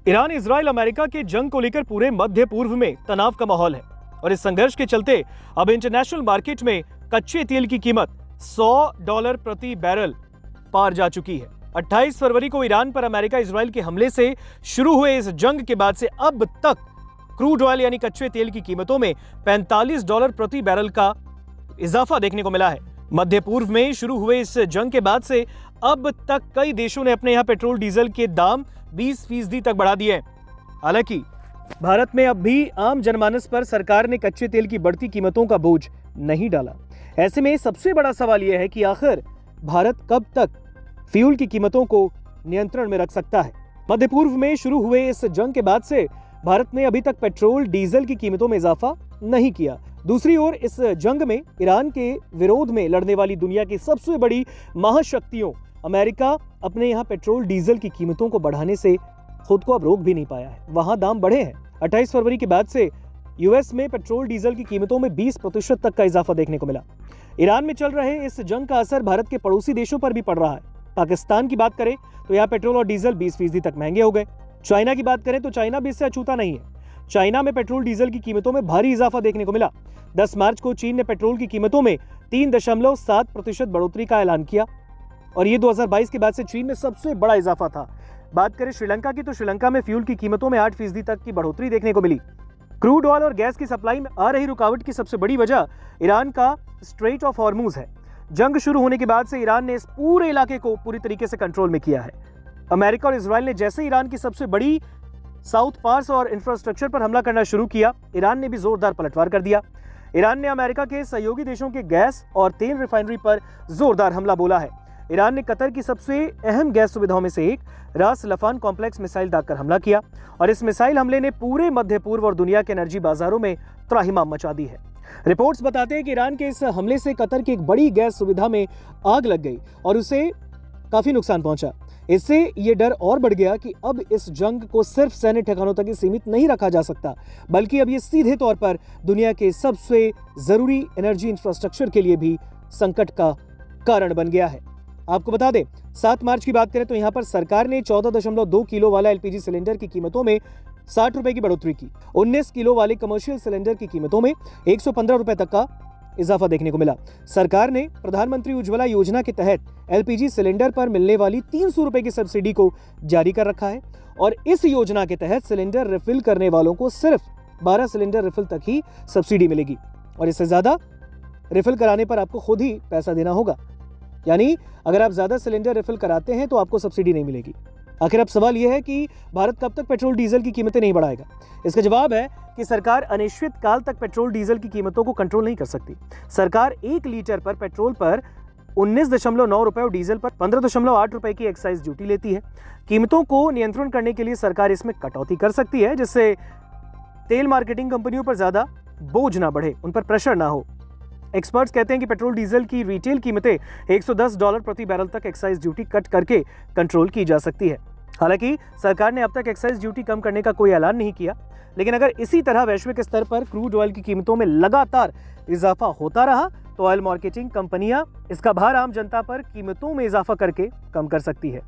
Iran, Israel, America के जंग को लेकर पूरे मध्य पूर्व में तनाव का माहौल है और इस संघर्ष के चलते अब इंटरनेशनल मार्केट में कच्चे तेल की कीमत $100 प्रति बैरल पार जा चुकी है। 28 फरवरी को ईरान पर अमेरिका इजराइल के हमले से शुरू हुए इस जंग के बाद से अब तक क्रूड ऑयल यानी कच्चे तेल की कीमतों में $45 प्रति बैरल का इजाफा देखने को मिला है। मध्य पूर्व में शुरू हुए इस जंग के बाद से अब तक कई देशों ने अपने यहां पेट्रोल डीजल के दाम 20% तक बढ़ा दिए हैं। हालांकि भारत में अब भी आम जनमानस पर सरकार ने कच्चे तेल की बढ़ती कीमतों का बोझ नहीं डाला। ऐसे में सबसे बड़ा सवाल यह है कि आखिर भारत कब तक फ्यूल की कीमतों को नियंत्रण में रख सकता है। मध्य पूर्व में शुरू हुए इस जंग के बाद से भारत ने अभी तक पेट्रोल डीजल की कीमतों में इजाफा नहीं किया। दूसरी ओर इस जंग में ईरान के विरोध में लड़ने वाली दुनिया की सबसे बड़ी महाशक्तियों अमेरिका अपने यहाँ पेट्रोल डीजल की कीमतों को बढ़ाने से खुद को अब रोक भी नहीं पाया है। वहां दाम बढ़े हैं। 28 फरवरी के बाद से यूएस में पेट्रोल डीजल की कीमतों में 20% तक का इजाफा देखने को मिला। ईरान में चल रहे इस जंग का असर भारत के पड़ोसी देशों पर भी पड़ रहा है। पाकिस्तान की बात करें तो यहाँ पेट्रोल और डीजल 20% तक महंगे हो गए। चाइना की बात करें तो चाइना भी इससे अछूता नहीं है। चाइना में पेट्रोल डीजल की कीमतों में भारी इजाफा देखने को मिला। 10 मार्च को चीन ने पेट्रोल की कीमतों में 3.7% बढ़ोतरी का ऐलान किया और ये 2022 के बाद से चीन में सबसे बड़ा इजाफा था। बात करें श्रीलंका की तो श्रीलंका में फ्यूल की कीमतों में 8% तक की बढ़ोतरी देखने को मिली। क्रूड ऑयल और गैस की सप्लाई में आ रही रुकावट की सबसे बड़ी वजह ईरान का स्ट्रेट ऑफ हॉर्मूज है। जंग शुरू होने के बाद से ईरान ने इस पूरे इलाके को पूरी तरीके से कंट्रोल में किया है। अमेरिका और इजराइल ने जैसे ईरान की सबसे बड़ी साउथ पास और इंफ्रास्ट्रक्चर पर हमला करना शुरू किया, ईरान ने भी जोरदार पलटवार कर दिया। ईरान ने अमेरिका के सहयोगी देशों के गैस और तेल रिफाइनरी पर जोरदार हमला बोला है। ईरान ने कतर की सबसे अहम गैस सुविधाओं में से एक रास लफान कॉम्प्लेक्स मिसाइल दागकर हमला किया और इस मिसाइल हमले ने पूरे मध्य पूर्व और दुनिया के एनर्जी बाजारों में त्राहिमाम मचा दी है। रिपोर्ट्स बताते हैं कि ईरान के इस हमले से कतर की एक बड़ी गैस सुविधा में आग लग गई और उसे काफी नुकसान पहुंचा। इससे ये डर और बढ़ गया कि अब इस जंग को सिर्फ सैन्य ठिकानों तक ही सीमित नहीं रखा जा सकता, बल्कि अब ये सीधे तौर पर दुनिया के सबसे जरूरी एनर्जी इंफ्रास्ट्रक्चर के लिए भी संकट का कारण बन गया है। आपको बता दें, 7 मार्च की बात करें तो यहाँ पर सरकार ने 14.2 किलो वाला एलपीजी सिलेंडर की कीमतों में 60 रुपए की बढ़ोतरी की। 19 किलो वाले कमर्शियल सिलेंडर की कीमतों में 115 रुपए तक का इजाफा देखने को मिला। सरकार ने प्रधानमंत्री उज्ज्वला योजना के तहत एलपीजी सिलेंडर पर मिलने वाली 300 रुपए की सब्सिडी को जारी कर रखा है और इस योजना के तहत सिलेंडर रिफिल करने वालों को सिर्फ 12 सिलेंडर रिफिल तक ही सब्सिडी मिलेगी और इससे ज्यादा रिफिल कराने पर आपको खुद ही पैसा देना होगा। यानी अगर आप ज्यादा सिलेंडर रिफिल कराते हैं तो आपको सब्सिडी नहीं मिलेगी। आखिर अब सवाल यह है कि भारत कब तक पेट्रोल डीजल की कीमतें नहीं बढ़ाएगा। इसका जवाब है कि सरकार अनिश्चित काल तक पेट्रोल डीजल की कीमतों को कंट्रोल नहीं कर सकती। सरकार 1 लीटर पर पेट्रोल पर 19.9 रुपए और डीजल पर 15.8 रुपए की एक्साइज ड्यूटी लेती है। कीमतों को नियंत्रण करने के लिए सरकार इसमें कटौती कर सकती है, जिससे तेल मार्केटिंग कंपनियों पर ज्यादा बोझ ना बढ़े, उन पर प्रेशर ना हो। एक्सपर्ट्स कहते हैं कि पेट्रोल डीजल की रिटेल कीमतें $110 प्रति बैरल तक एक्साइज ड्यूटी कट करके कंट्रोल की जा सकती है। हालांकि सरकार ने अब तक एक्साइज ड्यूटी कम करने का कोई ऐलान नहीं किया, लेकिन अगर इसी तरह वैश्विक स्तर पर क्रूड ऑयल की कीमतों में लगातार इजाफा होता रहा तो ऑयल मार्केटिंग कंपनियां इसका भार आम जनता पर कीमतों में इजाफा करके कम कर सकती है।